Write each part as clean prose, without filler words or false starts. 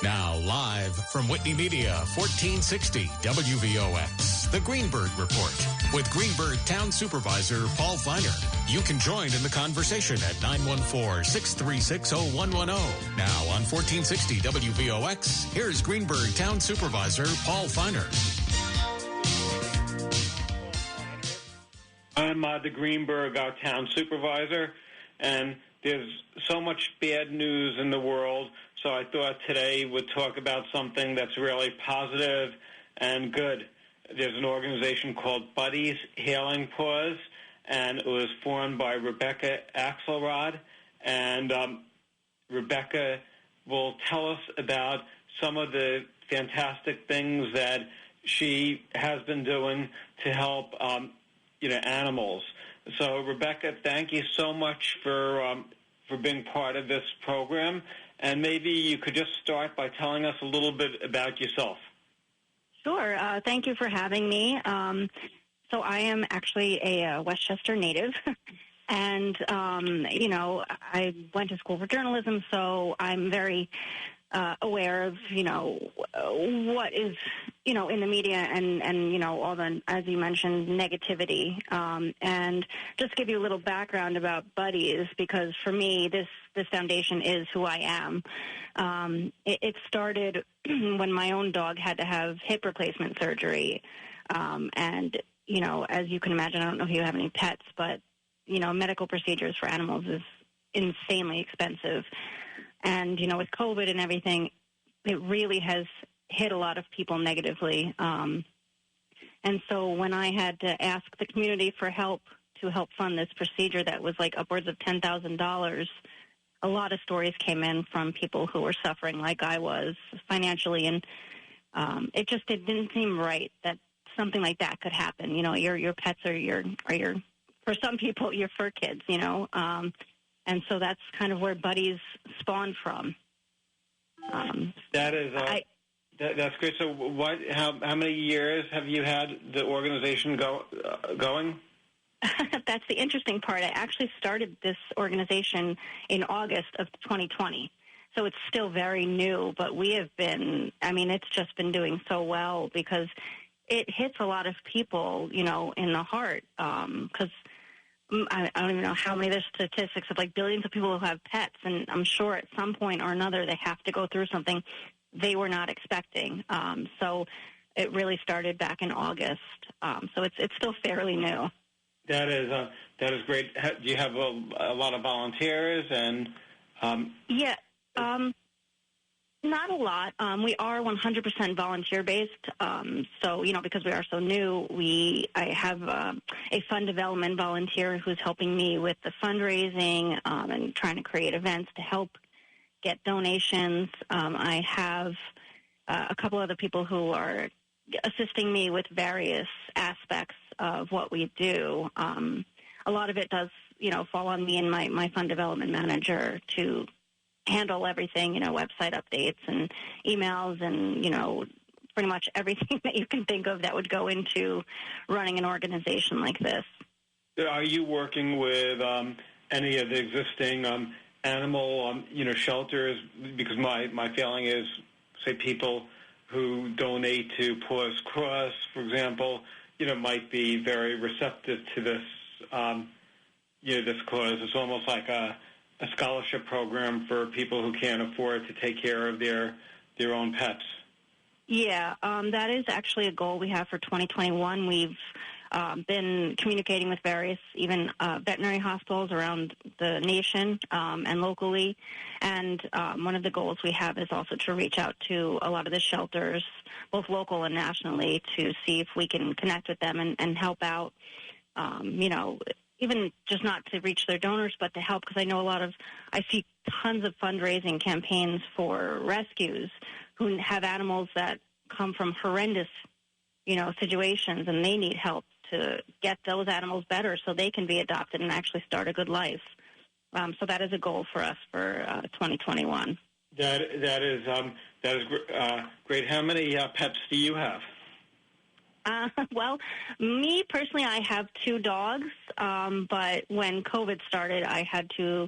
Now, live from Whitney Media, 1460 WVOX, the Greenberg Report with Greenberg Town Supervisor Paul Feiner. You can join in the conversation at 914-636-0110. Now on 1460 WVOX, here's Greenberg Town Supervisor Paul Feiner. I'm the Greenberg Town Supervisor, and there's so much bad news in the world. So I thought today we'd talk about something that's really positive and good. There's an organization called Buddies Hailing Paws, and it was formed by Rebecca Axelrad. And Rebecca will tell us about some of the fantastic things that she has been doing to help, animals. So, Rebecca, thank you so much for being part of this program. And maybe you could just start by telling us a little bit about yourself. Sure. Thank you for having me. So I am actually a Westchester native. And, I went to school for journalism, so I'm very aware of, what is, in the media and all the, as you mentioned, negativity. And just give you a little background about Buddies, because for me, this foundation is who I am. It started when my own dog had to have hip replacement surgery. And, as you can imagine, I don't know if you have any pets, but, medical procedures for animals is insanely expensive. And, with COVID and everything, it really has hit a lot of people negatively. And so when I had to ask the community for help to help fund this procedure that was like upwards of $10,000, a lot of stories came in from people who were suffering like I was financially. And it didn't seem right that something like that could happen. Your pets are your for some people, your fur kids, and so that's kind of where Buddies spawned from. That's great. So, how many years have you had the organization going? That's the interesting part. I actually started this organization in August of 2020, so it's still very new. But we have been. It's just been doing so well because it hits a lot of people, in the heart. Because I don't even know how many there's statistics of like billions of people who have pets, and I'm sure at some point or another they have to go through something they were not expecting. So it really started back in August. So it's still fairly new. That is great. Do you have a lot of volunteers and? Yeah. Not a lot. We are 100% volunteer-based. So, because we are so new, I have a fund development volunteer who's helping me with the fundraising and trying to create events to help get donations. I have a couple other people who are assisting me with various aspects of what we do. A lot of it does, fall on me and my fund development manager to handle everything, website updates and emails and, pretty much everything that you can think of that would go into running an organization like this. Are you working with any of the existing animal, shelters? Because my feeling is, say, people who donate to Paws Cross, for example, might be very receptive to this, this cause. It's almost like a scholarship program for people who can't afford to take care of their own pets. Yeah, that is actually a goal we have for 2021. We've been communicating with various, even veterinary hospitals around the nation and locally. And one of the goals we have is also to reach out to a lot of the shelters, both local and nationally, to see if we can connect with them and help out, even just not to reach their donors, but to help, because I see tons of fundraising campaigns for rescues who have animals that come from horrendous, situations, and they need help to get those animals better so they can be adopted and actually start a good life. So that is a goal for us for 2021. That is great. How many pets do you have? Well, me personally, I have 2 dogs, but when COVID started, I had to,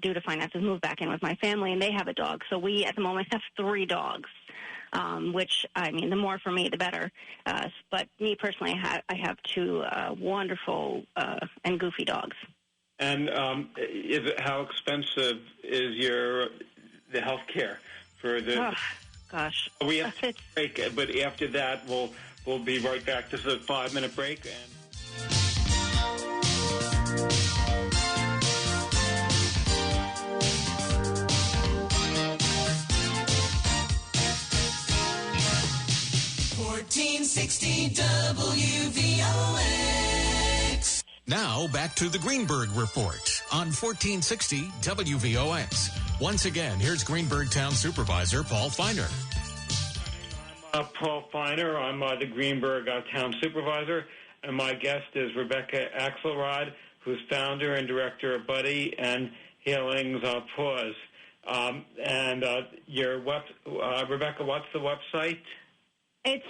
due to finances, move back in with my family, and they have a dog. So we, at the moment, have 3 dogs, which, I mean, the more for me, the better. But me personally, I have 2 wonderful and goofy dogs. And how expensive is the health care for the... Oh, gosh. We have to break, but after that, we'll be right back. This is a 5-minute break. And 1460 WVOX. Now back to the Greenberg Report on 1460 WVOX. Once again, here's Greenberg Town Supervisor Paul Feiner. I'm Paul Feiner. I'm the Greenberg Town Supervisor, and my guest is Rebecca Axelrad, who's founder and director of Buddy and Healing's Paws. Rebecca, what's the website? It's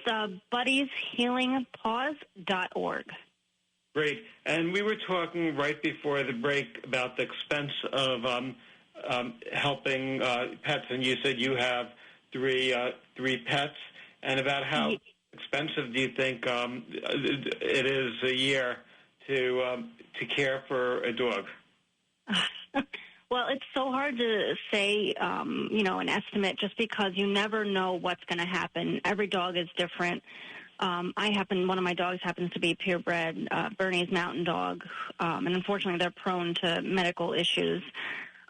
buddieshealingpaws.org. Great. And we were talking right before the break about the expense of helping pets, and you said you have 3 pets, and about how expensive do you think it is a year to care for a dog? Well, it's so hard to say, an estimate, just because you never know what's going to happen. Every dog is different. One of my dogs happens to be purebred, Bernese Mountain Dog, and unfortunately they're prone to medical issues.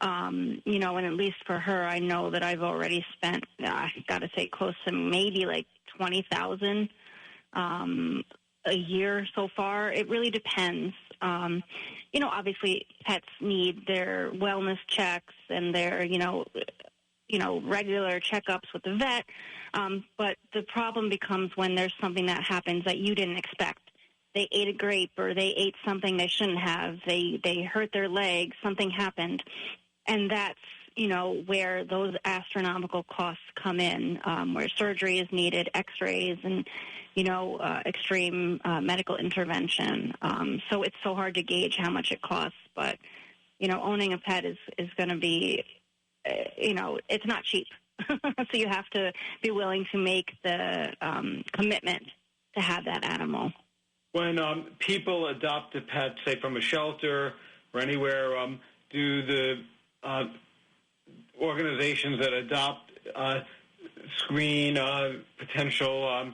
And at least for her, I know that I've already spent, I got to say, close to maybe like $20,000 a year so far. It really depends. Obviously pets need their wellness checks and their, regular checkups with the vet. But the problem becomes when there's something that happens that you didn't expect. They ate a grape, or they ate something they shouldn't have. They hurt their leg. Something happened. And that's, where those astronomical costs come in, where surgery is needed, x-rays, and, extreme medical intervention. So it's so hard to gauge how much it costs. But, owning a pet is going to be, it's not cheap. So you have to be willing to make the commitment to have that animal. When people adopt a pet, say from a shelter or anywhere, do the organizations that adopt screen potential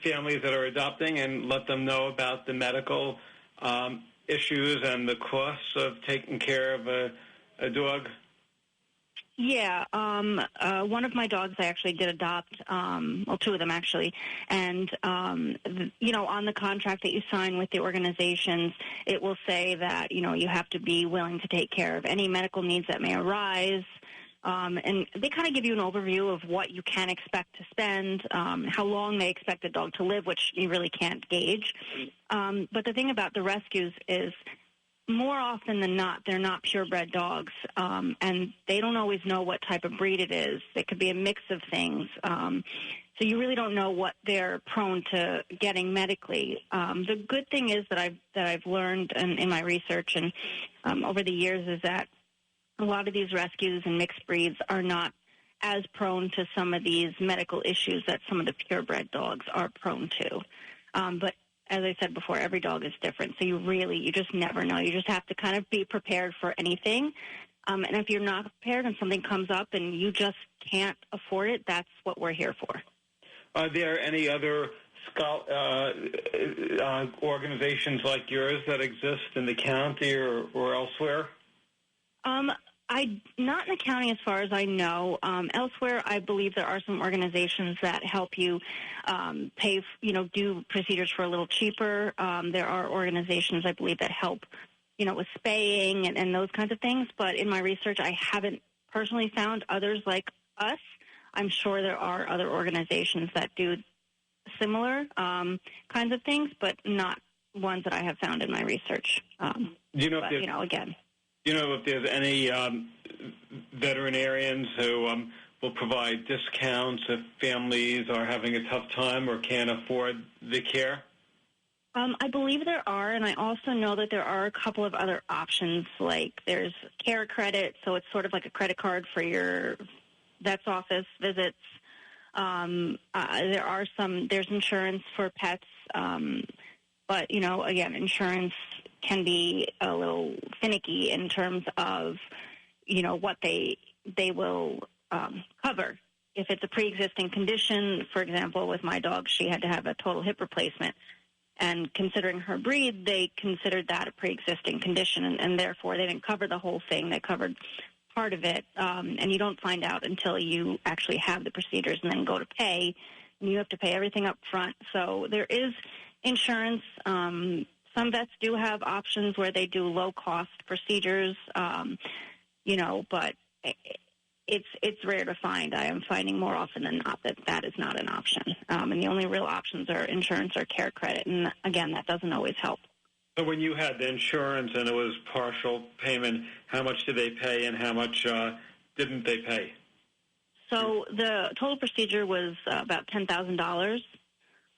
families that are adopting and let them know about the medical issues and the costs of taking care of a dog? Yeah, one of my dogs I actually did adopt, 2 of them actually, and, on the contract that you sign with the organizations, it will say that, you have to be willing to take care of any medical needs that may arise, and they kind of give you an overview of what you can expect to spend, how long they expect the dog to live, which you really can't gauge. But the thing about the rescues is, more often than not, they're not purebred dogs, and they don't always know what type of breed it is. It could be a mix of things. So you really don't know what they're prone to getting medically. The good thing is that I've learned in my research and over the years is that a lot of these rescues and mixed breeds are not as prone to some of these medical issues that some of the purebred dogs are prone to. But as I said before, every dog is different, so you just never know. You just have to kind of be prepared for anything. And if you're not prepared and something comes up and you just can't afford it, that's what we're here for. Are there any other organizations like yours that exist in the county or elsewhere? Not in the county as far as I know. Elsewhere, I believe there are some organizations that help you pay, do procedures for a little cheaper. There are organizations, I believe, that help, with spaying and those kinds of things. But in my research, I haven't personally found others like us. I'm sure there are other organizations that do similar kinds of things, but not ones that I have found in my research. Do you know if there's any veterinarians who will provide discounts if families are having a tough time or can't afford the care? I believe there are, and I also know that there are a couple of other options, like there's care credit, so it's sort of like a credit card for your vet's office visits. There's insurance for pets, but, again, insurance can be a little finicky in terms of, what they will cover. If it's a pre-existing condition, for example, with my dog, she had to have a total hip replacement. And considering her breed, they considered that a pre-existing condition, and therefore they didn't cover the whole thing. They covered part of it, and you don't find out until you actually have the procedures and then go to pay, and you have to pay everything up front. So there is insurance. Some vets do have options where they do low-cost procedures, but it's rare to find. I am finding more often than not that is not an option. And the only real options are insurance or care credit. And, again, that doesn't always help. So when you had the insurance and it was partial payment, how much did they pay and how much didn't they pay? So the total procedure was about $10,000,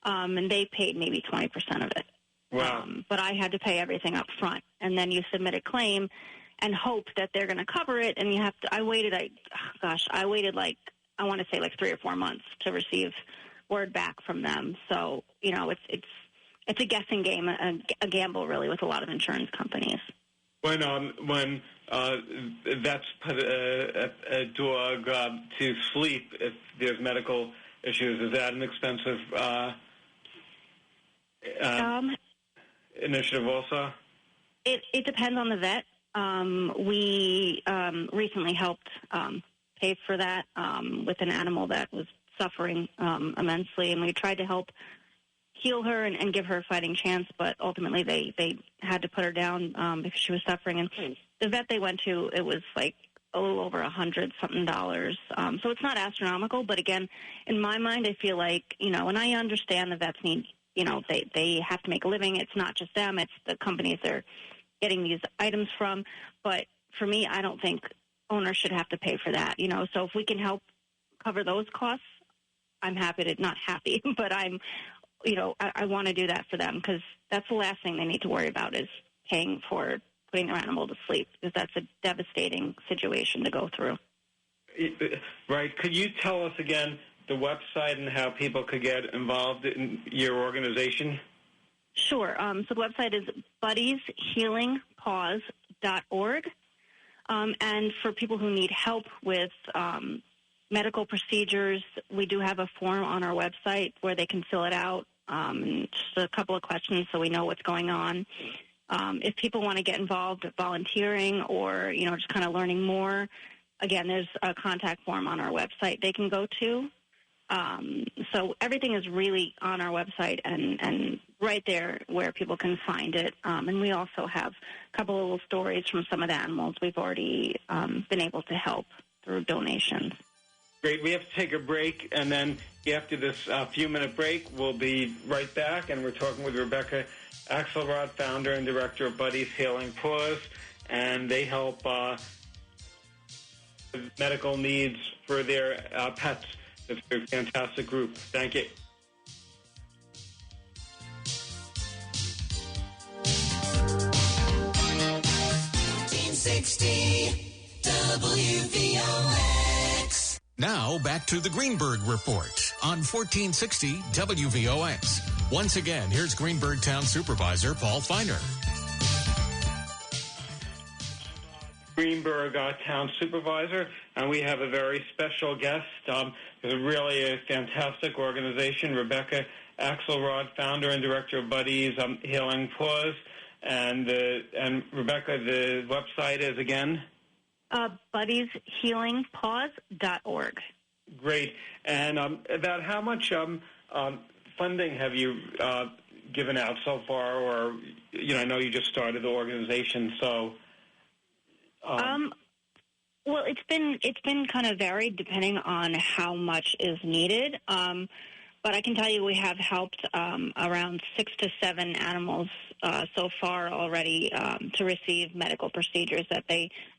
and they paid maybe 20% of it. Wow. But I had to pay everything up front. And then you submit a claim and hope that they're going to cover it, and I waited 3 or 4 months to receive word back from them. So, it's a guessing game, a gamble, really, with a lot of insurance companies. When vets put a dog to sleep if there's medical issues, is that an expensive initiative also? It depends on the vet. We recently helped pay for that with an animal that was suffering immensely, and we tried to help heal her and give her a fighting chance, but ultimately they had to put her down because she was suffering. And the vet they went to, it was like a little over $100-something. So it's not astronomical, but again, in my mind, I feel like, and I understand the vets need, they have to make a living. It's not just them, it's the companies they're getting these items from. But for me, I don't think owners should have to pay for that, So if we can help cover those costs, I'm happy to, not happy, but I'm, I want to do that for them, because that's the last thing they need to worry about is paying for putting their animal to sleep, because that's a devastating situation to go through. Right. Could you tell us again the website and how people could get involved in your organization? Sure. So the website is buddieshealingpaws.org. And for people who need help with medical procedures, we do have a form on our website where they can fill it out. Just a couple of questions so we know what's going on. If people want to get involved with volunteering or, just kind of learning more, again, there's a contact form on our website they can go to. So everything is really on our website and right there where people can find it. And we also have a couple of little stories from some of the animals we've already been able to help through donations. Great. We have to take a break, and then after this few-minute break, we'll be right back, and we're talking with Rebecca Axelrad, founder and director of Buddies Healing Paws, and they help medical needs for their pets. It's a fantastic group. Thank you. WVOX. Now back to the Greenberg Report on 1460 WVOX. Once again, here's Greenberg Town Supervisor Paul Feiner. Greenberg Town Supervisor, and we have a very special guest. It's really a fantastic organization, Rebecca Axelrad, founder and director of Buddies Healing Paws. And Rebecca, the website is again? buddieshealingpaws.org. Great. And about how much funding have you given out so far? Or, I know you just started the organization, so... Well, it's been kind of varied depending on how much is needed. But I can tell you we have helped around 6 to 7 animals so far already to receive medical procedures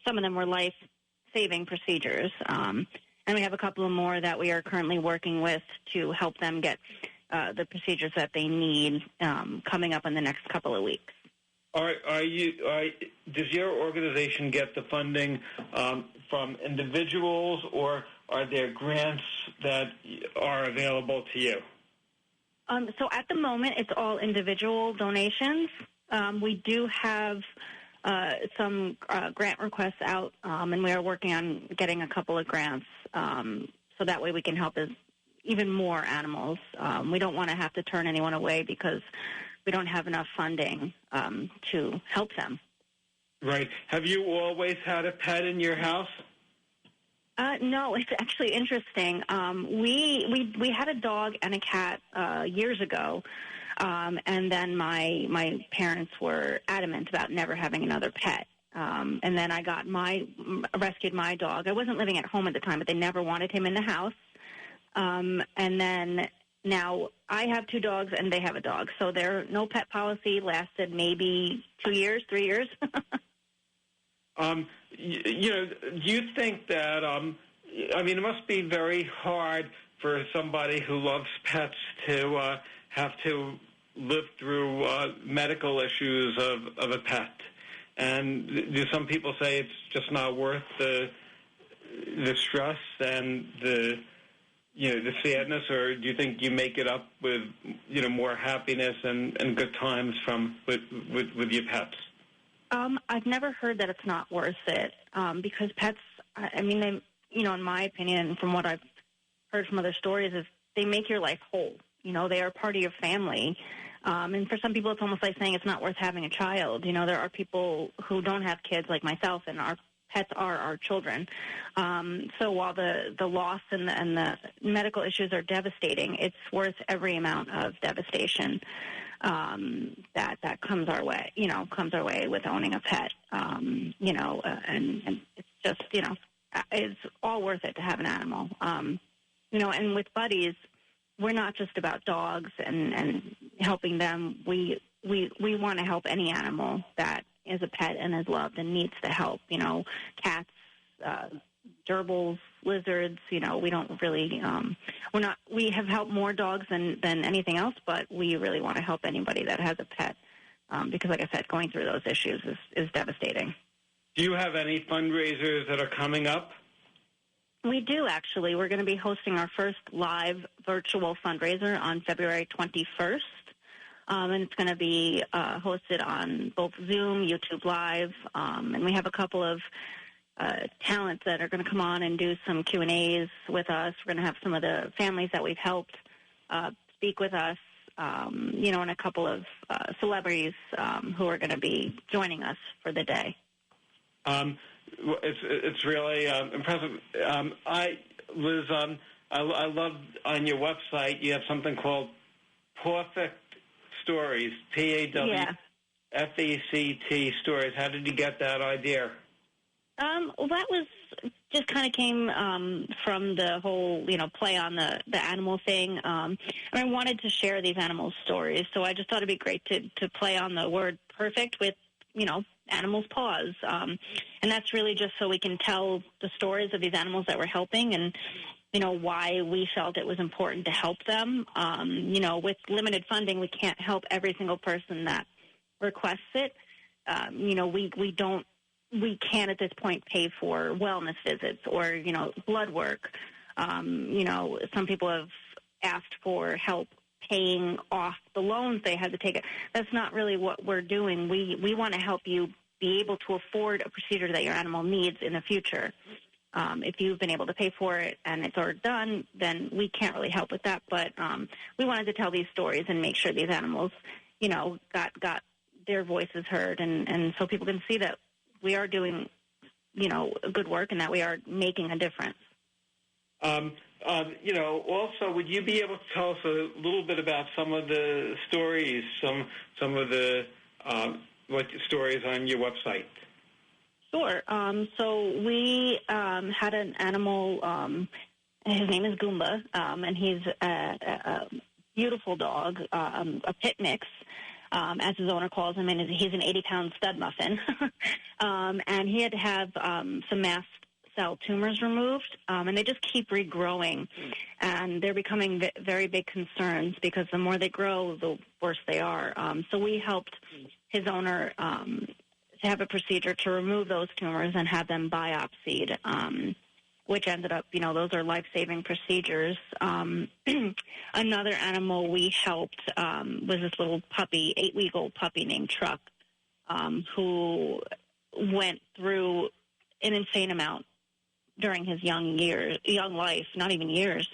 some of them were life-saving procedures. And we have a couple of more that we are currently working with to help them get the procedures that they need coming up in the next couple of weeks. Does your organization get the funding from individuals, or are there grants that are available to you? So at the moment, it's all individual donations. We do have some grant requests out, and we are working on getting a couple of grants so that way we can help even more animals. We don't want to have to turn anyone away because we don't have enough funding to help them. Right. Have you always had a pet in your house? No, it's actually interesting. We had a dog and a cat years ago, and then my parents were adamant about never having another pet. And then I rescued my dog. I wasn't living at home at the time, but they never wanted him in the house. And then now I have 2 dogs and they have a dog. So their no pet policy lasted maybe 2 years, 3 years. Do you think that, it must be very hard for somebody who loves pets to have to live through medical issues of a pet. And do some people say it's just not worth the stress and the sadness, or do you think you make it up with, more happiness and good times with your pets? I've never heard that it's not worth it because pets, they, in my opinion, and from what I've heard from other stories, is they make your life whole. They are part of your family. And for some people, it's almost like saying it's not worth having a child. There are people who don't have kids like myself, and our pets are our children. So while the loss and the medical issues are devastating, it's worth every amount of devastation that comes our way, comes our way with owning a pet, and it's just, it's all worth it to have an animal. And with buddies, we're not just about dogs and helping them. We want to help any animal that is a pet and is loved and needs the help. Cats, gerbils, lizards. We don't really. We have helped more dogs than anything else, but we really want to help anybody that has a pet because, like I said, going through those issues is devastating. Do you have any fundraisers that are coming up? We do, actually. We're going to be hosting our first live virtual fundraiser on February 21st, and it's going to be hosted on both Zoom, YouTube Live, and we have a couple of talents that are going to come on and do some Q&As with us. We're going to have some of the families that we've helped speak with us, and a couple of celebrities who are going to be joining us for the day. It's really impressive. Liz, I love on your website you have something called Perfect Stories, PAWFECT Stories. How did you get that idea? Well, that was just kind of came from the whole, play on the animal thing. And I wanted to share these animal stories, so I just thought it'd be great to play on the word perfect with, animals' paws. And that's really just so we can tell the stories of these animals that we're helping and, why we felt it was important to help them. With limited funding, we can't help every single person that requests it. We can't at this point pay for wellness visits or, blood work. Some people have asked for help paying off the loans they had to take. That's not really what we're doing. We want to help you be able to afford a procedure that your animal needs in the future. If you've been able to pay for it and it's already done, then we can't really help with that. But we wanted to tell these stories and make sure these animals, got their voices heard, and so people can see that we are doing, good work and that we are making a difference. Also, would you be able to tell us a little bit about some of the stories, some of the stories on your website? Sure. So we had an animal. His name is Goomba, and he's a beautiful dog, a pit mix, as his owner calls him, and he's an 80-pound stud muffin. And he had to have some mass cell tumors removed, and they just keep regrowing, and they're becoming very big concerns because the more they grow, the worse they are. So we helped his owner to have a procedure to remove those tumors and have them biopsied, which ended up, those are life-saving procedures. Another animal we helped was this little puppy, 8-week-old puppy named Truck, who went through an insane amount during his young life, not even years,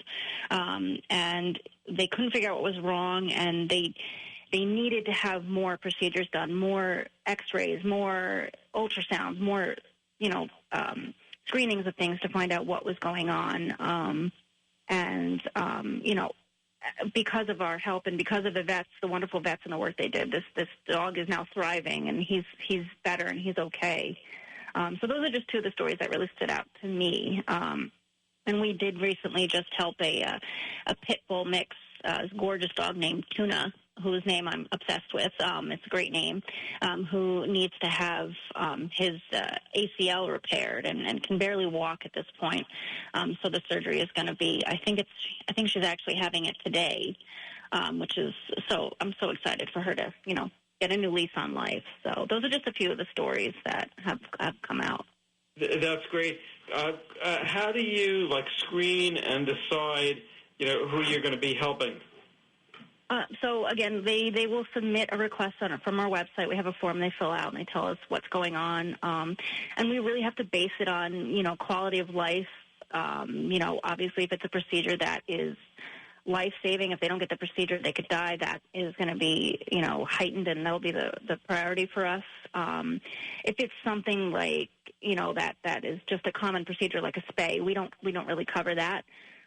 and they couldn't figure out what was wrong, and they needed to have more procedures done, more X-rays, more ultrasounds, more, screenings of things to find out what was going on. Because of our help and because of the vets, the wonderful vets and the work they did, this dog is now thriving, and he's better and he's okay. So those are just two of the stories that really stood out to me. And we did recently just help a pit bull mix, gorgeous dog named Tuna, whose name I'm obsessed with. It's a great name, who needs to have his ACL repaired and can barely walk at this point. So the surgery is going to be, I think she's actually having it today, which is, so I'm so excited for her to, get a new lease on life. So those are just a few of the stories that have come out. That's great. How do you screen and decide, who you're going to be helping? So again, they will submit a request from our website. We have a form they fill out, and they tell us what's going on. And we really have to base it on, quality of life. Obviously, if it's a procedure that is life-saving, if they don't get the procedure, they could die. That is going to be, heightened, and that'll be the priority for us. If it's something like, that is just a common procedure like a spay, we don't really cover that.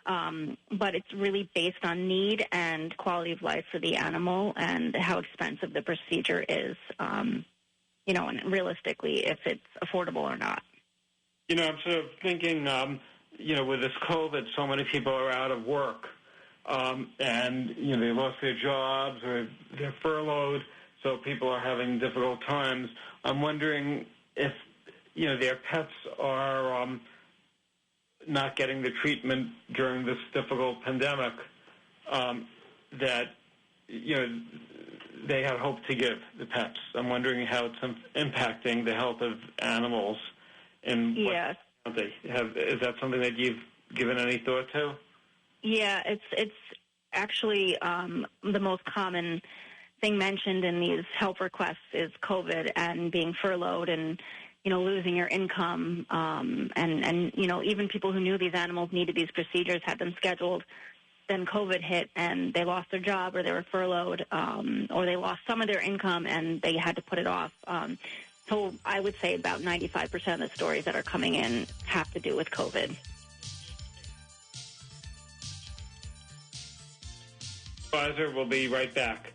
But it's really based on need and quality of life for the animal and how expensive the procedure is, and realistically if it's affordable or not. I'm sort of thinking, with this COVID, so many people are out of work, and, they lost their jobs or they're furloughed, so people are having difficult times. I'm wondering if, their pets are not getting the treatment during this difficult pandemic that, they had hoped to give the pets. I'm wondering how it's impacting the health of animals. And yes. Is that something that you've given any thought to? Yeah, it's actually the most common thing mentioned in these help requests is COVID and being furloughed and, losing your income, and even people who knew these animals needed these procedures had them scheduled. Then COVID hit and they lost their job or they were furloughed, or they lost some of their income and they had to put it off. So I would say about 95% of the stories that are coming in have to do with COVID. We'll be right back.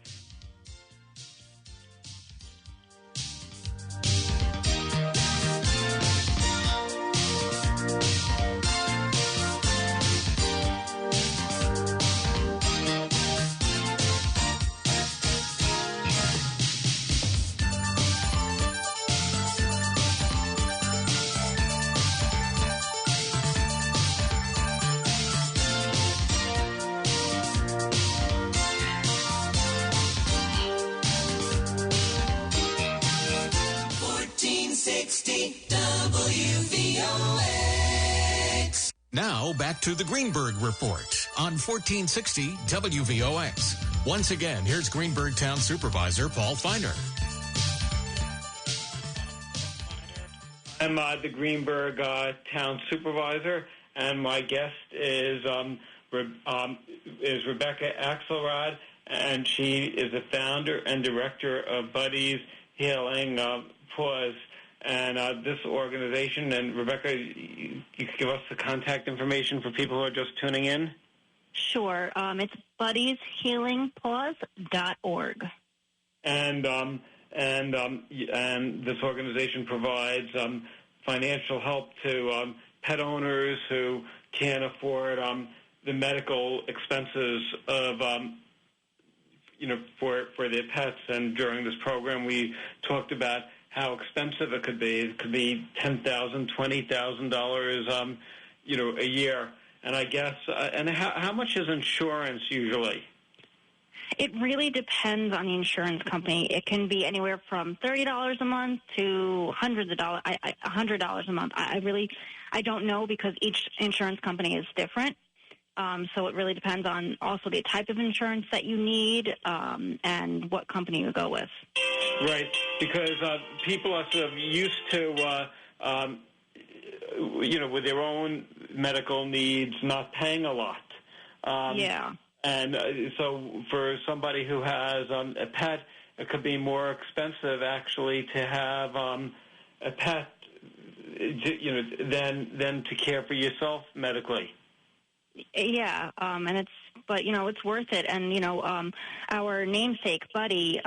WVOX. Now back to the Greenberg Report on 1460 WVOX. Once again, here's Greenberg Town Supervisor Paul Feiner. I'm the Greenberg Town Supervisor, and my guest is Rebecca Axelrad, and she is the founder and director of Buddies Healing Paws. And this organization, and Rebecca, you could give us the contact information for people who are just tuning in? Sure. It's buddieshealingpaws.org. And this organization provides financial help to pet owners who can't afford the medical expenses of for their pets. And during this program, we talked about how expensive it could be. It could be $10,000, $20,000, a year. And I guess, and how much is insurance usually? It really depends on the insurance company. It can be anywhere from $30 a month to hundreds of dollars, $100 a month. I don't know because each insurance company is different. So it really depends on also the type of insurance that you need and what company you go with. Right, because people are sort of used to, with their own medical needs, not paying a lot. Yeah. And so for somebody who has a pet, it could be more expensive actually to have a pet, than to care for yourself medically. Yeah, it's worth it. And, our namesake, Buddy,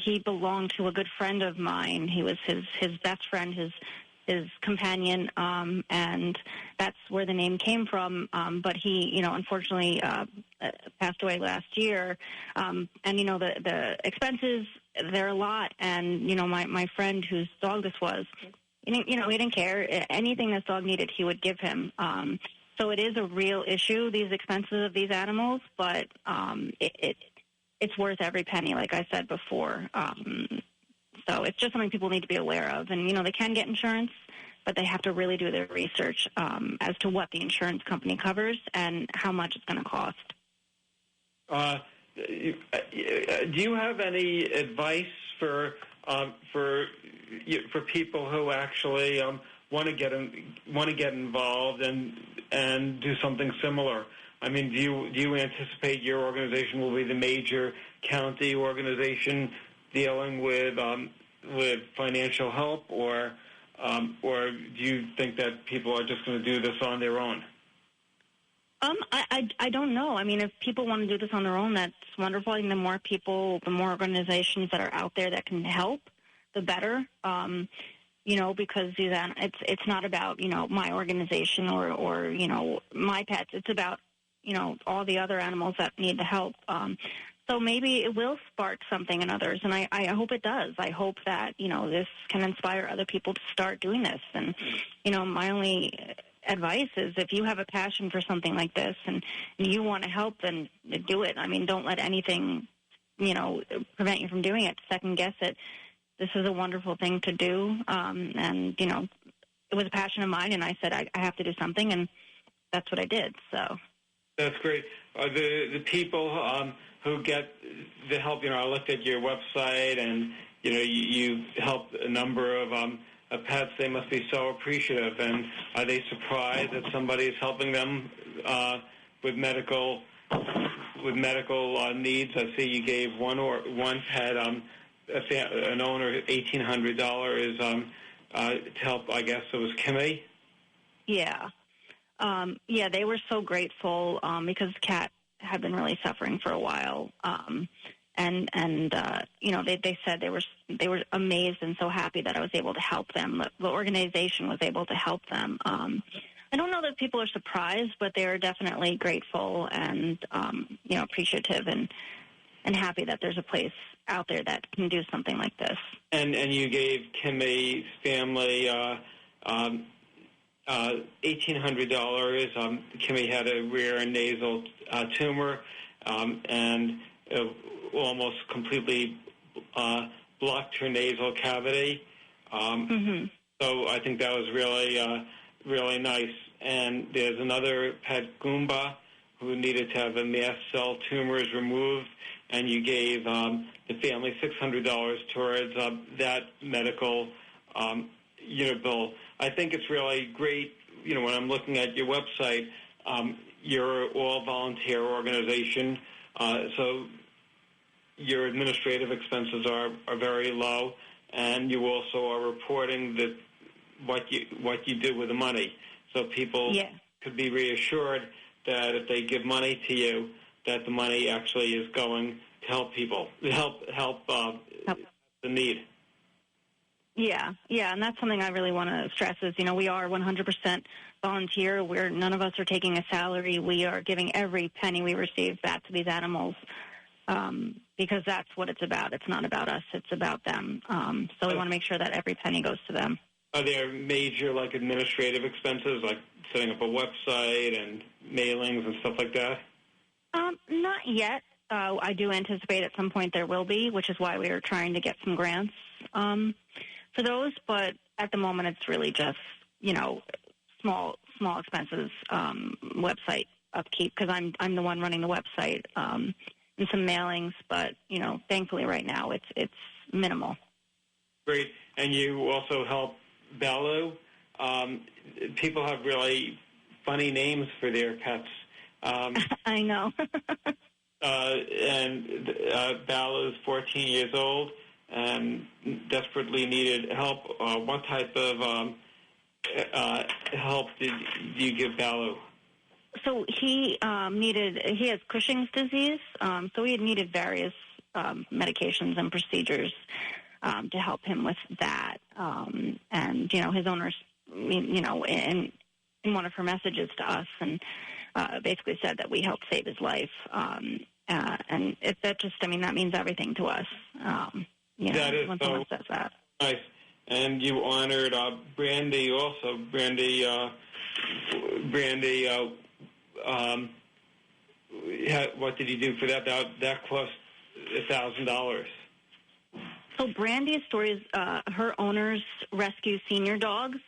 he belonged to a good friend of mine. He was his best friend, his companion, and that's where the name came from. But he, unfortunately passed away last year. And, the expenses, they're a lot. And, my friend whose dog this was, he didn't care. Anything this dog needed, he would give him. So it is a real issue, these expenses of these animals, but it's worth every penny, like I said before. So it's just something people need to be aware of. And, they can get insurance, but they have to really do their research as to what the insurance company covers and how much it's going to cost. Do you have any advice for people who actually want to get involved and do something similar? I mean, do you anticipate your organization will be the major county organization dealing with financial help, or do you think that people are just going to do this on their own? I don't know. I mean, if people want to do this on their own, that's wonderful. I mean, the more people, the more organizations that are out there that can help, the better. Because it's not about, my organization or my pets. It's about, all the other animals that need the help. So maybe it will spark something in others, and I hope it does. I hope that, this can inspire other people to start doing this. And, my only advice is if you have a passion for something like this and you want to help, then do it. I mean, don't let anything, prevent you from doing it, second guess it. This is a wonderful thing to do, and, it was a passion of mine, and I said I have to do something, and that's what I did. So that's great. The people who get the help, I looked at your website, and, you helped a number of pets. They must be so appreciative, and are they surprised that somebody is helping them with medical needs? I see you gave one pet, an owner, $1,800 to help. I guess it was Kimmy. Yeah. They were so grateful because the cat had been really suffering for a while, they said they were amazed and so happy that I was able to help them. The organization was able to help them. I don't know that people are surprised, but they're definitely grateful and appreciative and happy that there's a place out there that can do something like this. And you gave Kimmy's family $1,800. Kimmy had a rare nasal tumor and almost completely blocked her nasal cavity. So I think that was really nice. And there's another pet, Goomba, who needed to have a mast cell tumors removed, and you gave the family $600 towards that medical bill. I think it's really great, when I'm looking at your website, you're all volunteer organization, so your administrative expenses are very low, and you also are reporting that what you do with the money. So people could be reassured that if they give money to you, that the money actually is going to help people, help the need. Yeah, and that's something I really want to stress is, we are 100% volunteer. None of us are taking a salary. We are giving every penny we receive back to these animals. because that's what it's about. It's not about us. It's about them. So we want to make sure that every penny goes to them. Are there major, like, administrative expenses, like setting up a website and mailings and stuff like that? Not yet. I do anticipate at some point there will be, which is why we are trying to get some grants for those. But at the moment, it's really just, small expenses, website upkeep, because I'm the one running the website, and some mailings. But thankfully, right now it's minimal. Great, and you also help Baloo. People have really funny names for their pets. I know. And Baloo's 14 years old and desperately needed help. What type of help did you give Baloo? So he has Cushing's disease, so he had needed various medications and procedures to help him with that. And, his owners, in one of her messages to us, and basically said that we helped save his life. And that means everything to us. That is when so someone says that. Nice. And you honored Brandy also. Brandy, what did you do for that? That cost $1,000. So Brandy's story is her owners rescue senior dogs,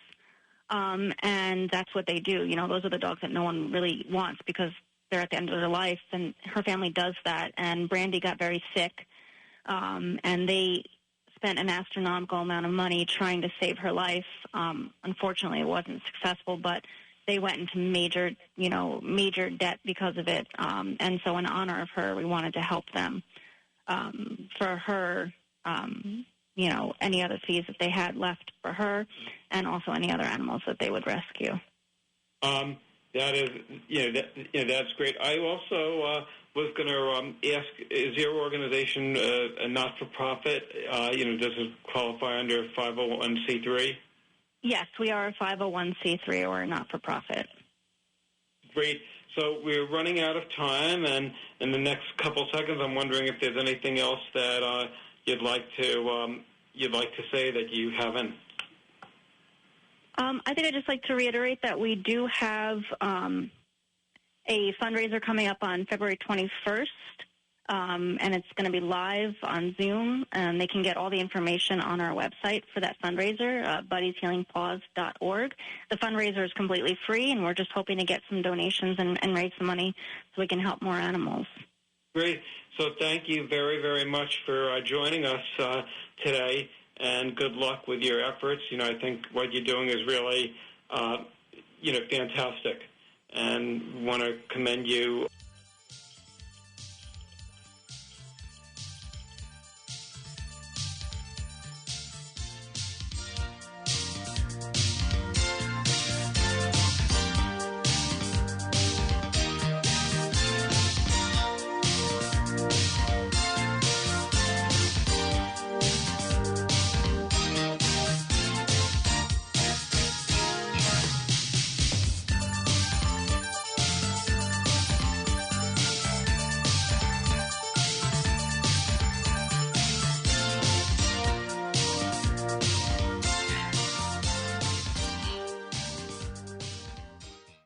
and that's what they do. Those are the dogs that no one really wants because they're at the end of their life, and her family does that. And Brandy got very sick, and they spent an astronomical amount of money trying to save her life. Unfortunately, it wasn't successful, but they went into major debt because of it. And so in honor of her, we wanted to help them for her, any other fees that they had left for her, and also any other animals that they would rescue. That is, that's great. I also was going to ask, is your organization a not-for-profit? Does it qualify under 501c3? Yes, we are a 501c3 or a not-for-profit. Great. So we're running out of time, and in the next couple seconds, I'm wondering if there's anything else that you'd like to say that you haven't. I think I'd just like to reiterate that we do have a fundraiser coming up on February 21st, and it's going to be live on Zoom, and they can get all the information on our website for that fundraiser, buddieshealingpaws.org. The fundraiser is completely free, and we're just hoping to get some donations and raise some money so we can help more animals. Great. So thank you very, very much for joining us today, and good luck with your efforts. I think what you're doing is really, fantastic, and want to commend you.